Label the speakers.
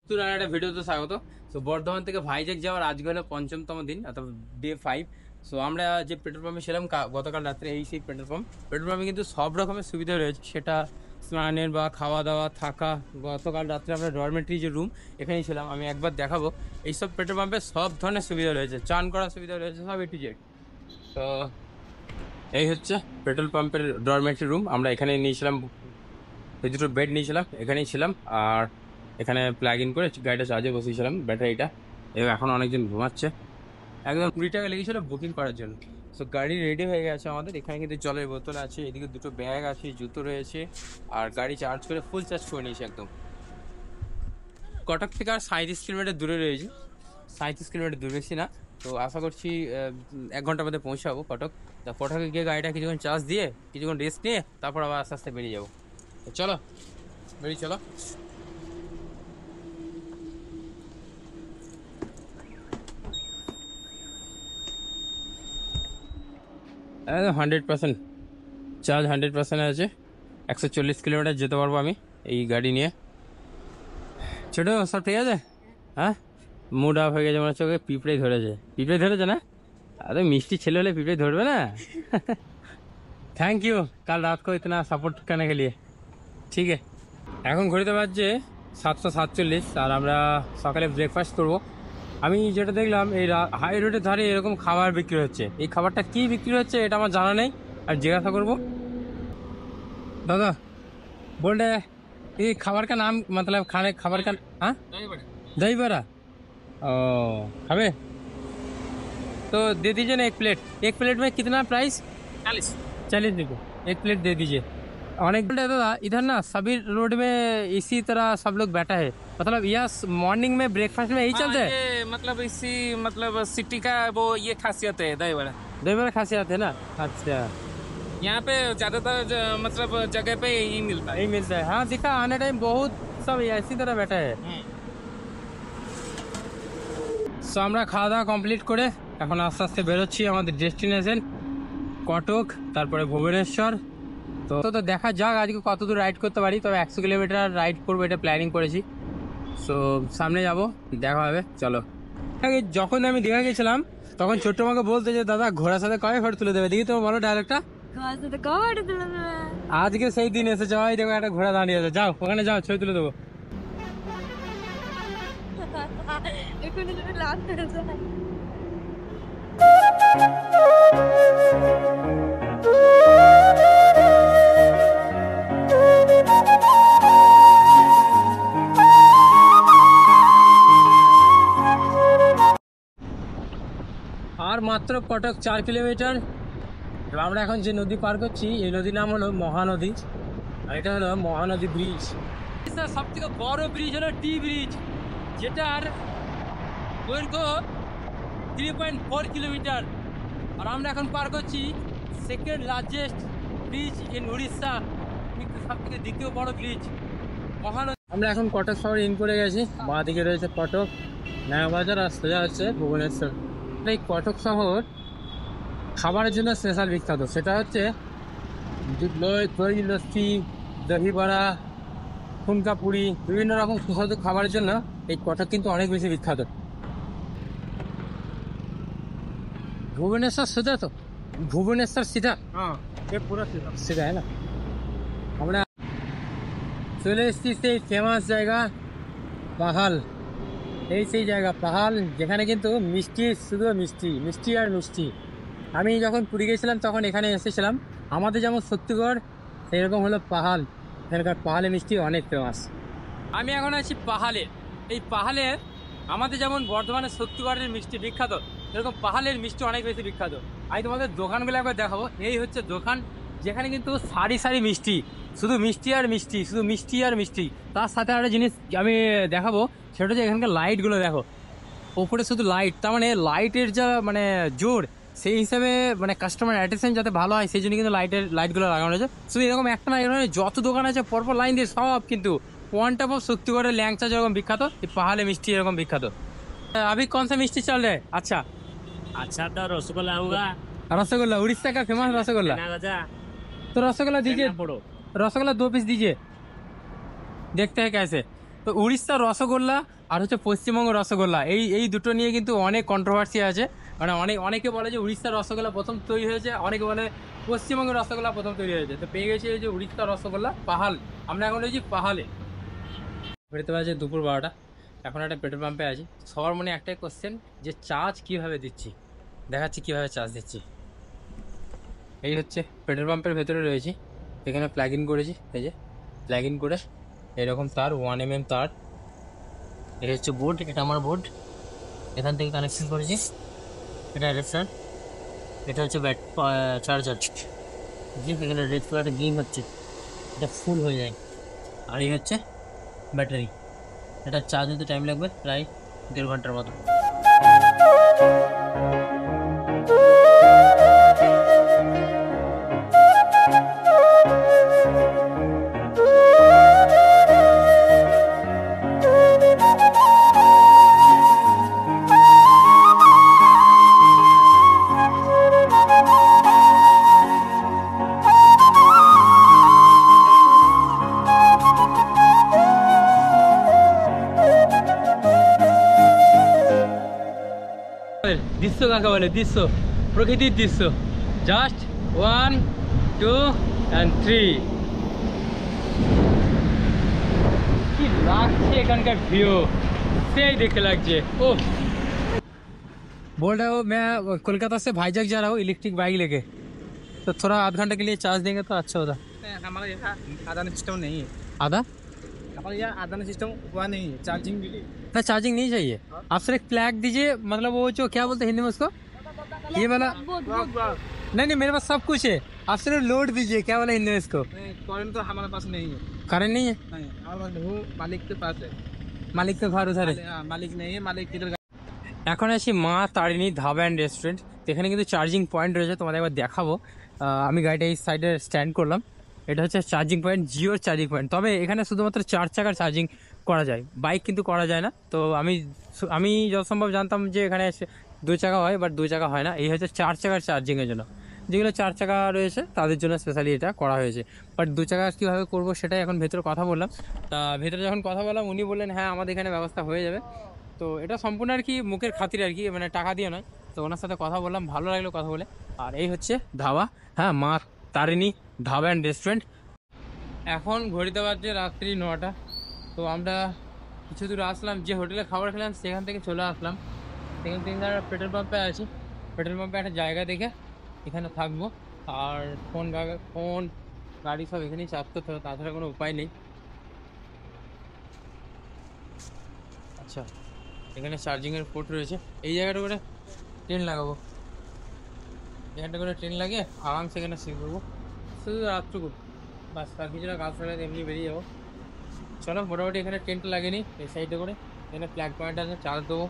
Speaker 1: একটা ভিডিওতে স্বাগত। সো বর্ধমান থেকে ভাইজ্যাক যাওয়ার আজকে হলো ৫ম দিন অর্থাৎ ডে 5। সো আমরা যে পেট্রোল পাম্পে ছিলাম গতকাল রাত্রে, এই সেই পেট্রোল পাম্পে কিন্তু সব রকমের সুবিধা রয়েছে, সেটা স্নানের বা খাওয়া দাওয়া থাকা। গতকাল রাত্রে আমরা ডরমেটরি যে রুম এখানেই ছিলাম, আমি একবার দেখাবো। এইসব পেট্রোল পাম্পে সব ধরনের সুবিধা রয়েছে, চান করার সুবিধা রয়েছে, সব A to Z। তো এই হচ্ছে পেট্রোল পাম্পের ডরমেটরি রুম, আমরা এখানে নিয়েছিলাম, এই দুটো বেড নিয়েছিলাম, এখানেই ছিলাম। আর এখানে প্লাগ ইন করে গাড়িটা চার্জে বসিয়েছিলাম ব্যাটারিটা, এবং এখন অনেকজন ঘুমাচ্ছে। একদম 20 টাকা লেগেছিল বুকিং করার জন্য। সো গাড়ি রেডি হয়ে গেছে আমাদের, এখানে কিন্তু জলের বোতল আছে, এদিকে দুটো ব্যাগ আছে, জুতো রয়েছে, আর গাড়ি চার্জ করে ফুল চার্জ করে নিয়েছি একদম। কটক থেকে আর 37 কিলোমিটার দূরে রয়েছে, 37 কিলোমিটার দূরে, বেশি না। তো আশা করছি 1 ঘন্টার মধ্যে পৌঁছাবো কটক। তা কটকে গিয়ে গাড়িটা কিছুক্ষণ চার্জ দিয়ে কিছুক্ষণ রেস্ট নিয়ে তারপর আবার আস্তে আস্তে বেরিয়ে যাবো। চলো বেরিয়ে চলো। 100% চার্জ, 100% আছে। 140 কিলোমিটার যেতে পারবো আমি এই গাড়ি নিয়ে। ছোটো সব ঠিক আছে? হ্যাঁ, মুড অফ হয়ে গেছে মনে হচ্ছে, ওকে পিঁপড়ে ধরেছে না? अरे मिष्टी ছেলে হলে পিঁপড়ে ধরবে না? থ্যাংক ইউ কাল রাত को इतना सपोर्ट करने के लिए। ঠিক আছে, এখন ঘড়িতে বাজছে 7:47 আর আমরা সকালে ব্রেকফাস্ট করবো। আমি যেটা দেখলাম এই হাই রোডের ধারে এরকম খাবার বিক্রি হচ্ছে, এই খাবারটা কি বিক্রি হচ্ছে এটা আমার জানা নেই, আর জিজ্ঞাসা করবো। दादा बोल रहे हैं ये खबर का नाम, मतलब खाने खबर का? हाँ, दही बड़ा। ओ खावे तो दे दीजिए ना एक प्लेट में कितना प्राइस? 40 रुपये एक प्लेट दे दीजिए। अनेक दादा इधर ना सभी रोड में इसी तरह सब लोग बैठा है, मतलब यह मॉर्निंग में ब्रेकफास्ट में यही चलते है?
Speaker 2: मतलब इसी मतलब सिटी का वो ये खासियत है दही
Speaker 1: बड़ा खासियत है ना। अच्छा,
Speaker 2: यहाँ पे ज्यादातर मतलब जगह पे यही मिलता है।
Speaker 1: यही मिलता है। हाँ दिखा, आने टाइम बहुत सब ऐसी तरह बैठा है। সো আমরা খাওয়া দাওয়া কমপ্লিট করে এখন আস্তে আস্তে বেরোচ্ছি আমাদের ডেস্টিনেশন কটক, তারপরে ভুবনেশ্বর। তো দেখা যাক আজকে কত দূর রাইড করতে পারি, তবে 100 কিলোমিটার রাইড করবো এটা প্ল্যানিং করেছি। সো সামনে যাব, দেখা হবে, চলো। যখন আমি দীঘা গেছিলাম তখন ছোট্ট আমাকে বলতে যে দাদা ঘোড়ার সাথে কবে ফটো তুলে দেবে, দেখি তোমার বলো ডায়লগটা। আজকে সেই দিন এসেছে, ভাই দেখো একটা ঘোড়া দাঁড়িয়ে আছে, যাও ওখানে যাও ছবি তুলে দেবো। আর মাত্র কটক 4 কিলোমিটার। আমরা এখন যে নদী পার করছি এই নদীর নাম হলো মহানদী, আর এটা হলো মহানদী ব্রিজ। সব থেকে বড় ব্রিজ হলো টি ব্রিজ, যেটার দৈর্ঘ্য 3.4 কিলোমিটার। আর আমরা এখন পার করছি second largest bridge in Orissa, কিন্তু সব থেকে দ্বিতীয় বড় ব্রিজ মহানদী। আমরা এখন কটক শহরে ইন করে গেছি, বাঁ দিকে রয়েছে কটক, নয়াবাজার, আর সোজা হচ্ছে ভুবনেশ্বর। এই কটক শহর খাবারের জন্য স্পেশাল বিখ্যাত, সেটা হচ্ছে দই লস্যি, দহি বড়া, ফুনকা পুরি, বিভিন্ন রকম সুস্বাদু খাবারের জন্য এই কটক কিন্তু অনেক বেশি বিখ্যাত। ভুবনেশ্বর सीधा तो भुवनेश्वर सीधा, हाँ ये पूरा सीधा है ना। আমরা চলে এসেছি সেই ফেমাস জায়গা পাহাল, এই সেই জায়গা পাহাল যেখানে কিন্তু মিষ্টি, শুধু মিষ্টি আর মিষ্টি। আমি যখন পুরী গেছিলাম তখন এখানে এসেছিলাম, আমাদের যেমন সত্যিগড় সেরকম হলো পাহাল, এখানকার পাহালে মিষ্টি অনেক ফেমাস। আমি এখন আছি পাহালে। এই পাহালে আমাদের যেমন বর্ধমানের সত্যিগড়ের মিষ্টি বিখ্যাত, এরকম পাহাড়ের মিষ্টি অনেক বেশি বিখ্যাত। আমি তোমাদের দোকানগুলো একবার দেখাবো। এই হচ্ছে দোকান, যেখানে কিন্তু সারি সারি মিষ্টি, শুধু মিষ্টি আর মিষ্টি, শুধু মিষ্টি আর মিষ্টি। তার সাথে একটা জিনিস আমি দেখাবো, সেটা হচ্ছে এখানকার লাইটগুলো দেখো, ওপরে শুধু লাইট, তার মানে লাইটের যা মানে জোর, সেই হিসাবে মানে কাস্টমার অ্যাটেনশন যাতে ভালো হয় সেই জন্য কিন্তু লাইটগুলো লাগানো হয়েছে। শুধু এরকম একটা না, এরকম যত দোকান আছে পরপর লাইন দিয়ে সব কিন্তু পয়েন্ট অফ সত্যিগড়ের ল্যাংচা যেরকম বিখ্যাত, এই পাহাড়ে মিষ্টি এরকম বিখ্যাত। अभी कौन सा मिष्टी चल रहा है? अच्छा
Speaker 2: तो रसगुल्ला होगा,
Speaker 1: रसगुल्ला उड़ीसा का फेमस रसगुल्ला। तो रसगुल्ला दीजिए, रसगुल्ला 2 पीस दीजिए, देखते हैं कैसे। তো উড়িষ্যার রসগোল্লা আর হচ্ছে পশ্চিমবঙ্গ রসগোল্লা, এই দুটো নিয়ে কিন্তু অনেক কন্ট্রোভার্সি আছে। মানে অনেকে বলে যে উড়িষ্যার রসগোল্লা প্রথম তৈরি হয়েছে, অনেকে বলে পশ্চিমবঙ্গের রসগোল্লা প্রথম তৈরি হয়েছে। তো পেয়ে গেছি এই যে উড়িষ্যার রসগোল্লা পাহাল। আমরা এখন রয়েছি পাহালে, বেরোতে পারছে দুপুর 12টা। এখন একটা পেট্রোল পাম্পে আছি। সবার মনে একটাই কোশ্চেন যে চার্জ কীভাবে দিচ্ছি, দেখাচ্ছি কীভাবে চার্জ দিচ্ছি। এই হচ্ছে পেট্রোল পাম্পের ভেতরে রয়েছি, এখানে প্লাগ ইন করেছি। এই যে প্লাগ ইন করে এরকম তার 1 mm তার, এই হচ্ছে বোর্ড, এটা আমার বোর্ড, এখান থেকে কানেকশন করেছি। এটা অ্যাডাপ্টার, এটা হচ্ছে চার্জার। যে এখানে রেড কালারটা গ্রিন হচ্ছে, এটা ফুল হয়ে যায়। আর এই হচ্ছে ব্যাটারি, এটা চার্জ হতে টাইম লাগবে প্রায় 1.5 ঘন্টার মতো। দৃশ্য কাকে বলে, দৃশ্য, প্রকৃতির দৃশ্য। Just 1, 2 and 3। কি লাগছে এখানকার ভিউ, সেই দেখে লাগছে। ओ बोल रहा हूँ मैं कोलकाता से भाईजग जा रहा हूँ इलेक्ट्रिक बाइक लेके, तो थोड़ा आध घंटे के लिए चार्ज देंगे तो अच्छा होता।
Speaker 2: हमारे यहाँ आदान सिस्टम नहीं है।
Speaker 1: आधा
Speaker 2: हमारे यहाँ आदान सिस्टम हुआ नहीं है, चार्जिंग के लिए।
Speaker 1: ना चार्जिंग नहीं चाहिए, आप सिर्फ फ्लैग दीजिए, मतलब वो जो क्या बोलते हैं हिंदी में उसको, ये वाला। नहीं मेरे पास सब कुछ है, आप सिर्फ लोड दीजिए, क्या बोला हिंदी में इसको।
Speaker 2: करंट तो हमारे पास नहीं है।
Speaker 1: करेंट नहीं है,
Speaker 2: नहीं, हमारे वो मालिक के पास है।
Speaker 1: मालिक का घर उधर है।
Speaker 2: हाँ, मालिक नहीं है, मालिक किधर।
Speaker 1: এখন আছি মা তারিণী ধাবা অ্যান্ড রেস্টুরেন্ট। এখানে কিন্তু চার্জিং পয়েন্ট রয়েছে, তোমাদের একবার দেখাবো। আমি গাড়িটা এই সাইডে স্ট্যান্ড করলাম, এটা হচ্ছে চার্জিং পয়েন্ট, জিওর চার্জিং পয়েন্ট। তবে এখানে শুধুমাত্র 4 চাকার চার্জিং করা যায়, বাইক কিন্তু করা যায় না। তো আমি যত সম্ভব জানতাম যে এখানে 2 চাকা হয়, বাট 2 চাকা হয় না। এই হচ্ছে 4 চাকার চার্জিংয়ের জন্য, যেগুলো 4 চাকা রয়েছে তাদের জন্য স্পেশালি এটা করা হয়েছে। বাট 2 চাকা কীভাবে করবো সেটাই এখন ভেতরে কথা বললাম। তা ভেতরে যখন কথা বললাম উনি বললেন হ্যাঁ আমাদের এখানে ব্যবস্থা হয়ে যাবে। তো এটা সম্পূর্ণ আর কি মুখের খাতির আর কি, মানে টাকা দিয়ে নয়। তো ওনার সাথে কথা বললাম, ভালো লাগলো কথা বলে। আর এই হচ্ছে ধাবা, হ্যাঁ মা তারিণী ধাবা অ্যান্ড রেস্টুরেন্ট। এখন ঘড়িতে বাজছে রাত্রি 9টা। তো আমরা কিছু দূর আসলাম, যে হোটেলে খাবার খেলাম সেখান থেকে চলে আসলাম। সেখান থেকে পেট্রোল পাম্পে আছি, পেট্রোল পাম্পে একটা জায়গা দেখে এখানে থাকবো। আর ফোন গাড়ি সব এখানেই চার্জ করতে হবে, তাছাড়া কোনো উপায় নেই। আচ্ছা, এখানে চার্জিংয়ের পোর্ট রয়েছে, এই জায়গাটা করে ট্রেন লাগাবো, এখানটা করে ট্রেন লাগিয়ে আরাম সেখানে শিখ করবো, শুধু রাতটুকু বাস। তার কিছুটা কাজ করে এমনি বেরিয়ে যাবো। চলো মোটামুটি এখানে ট্রেনটা লাগিয়ে নিই, এই সাইডে করে এখানে ফ্ল্যাগ পয়েন্ট আছে, চার্জ দেবো।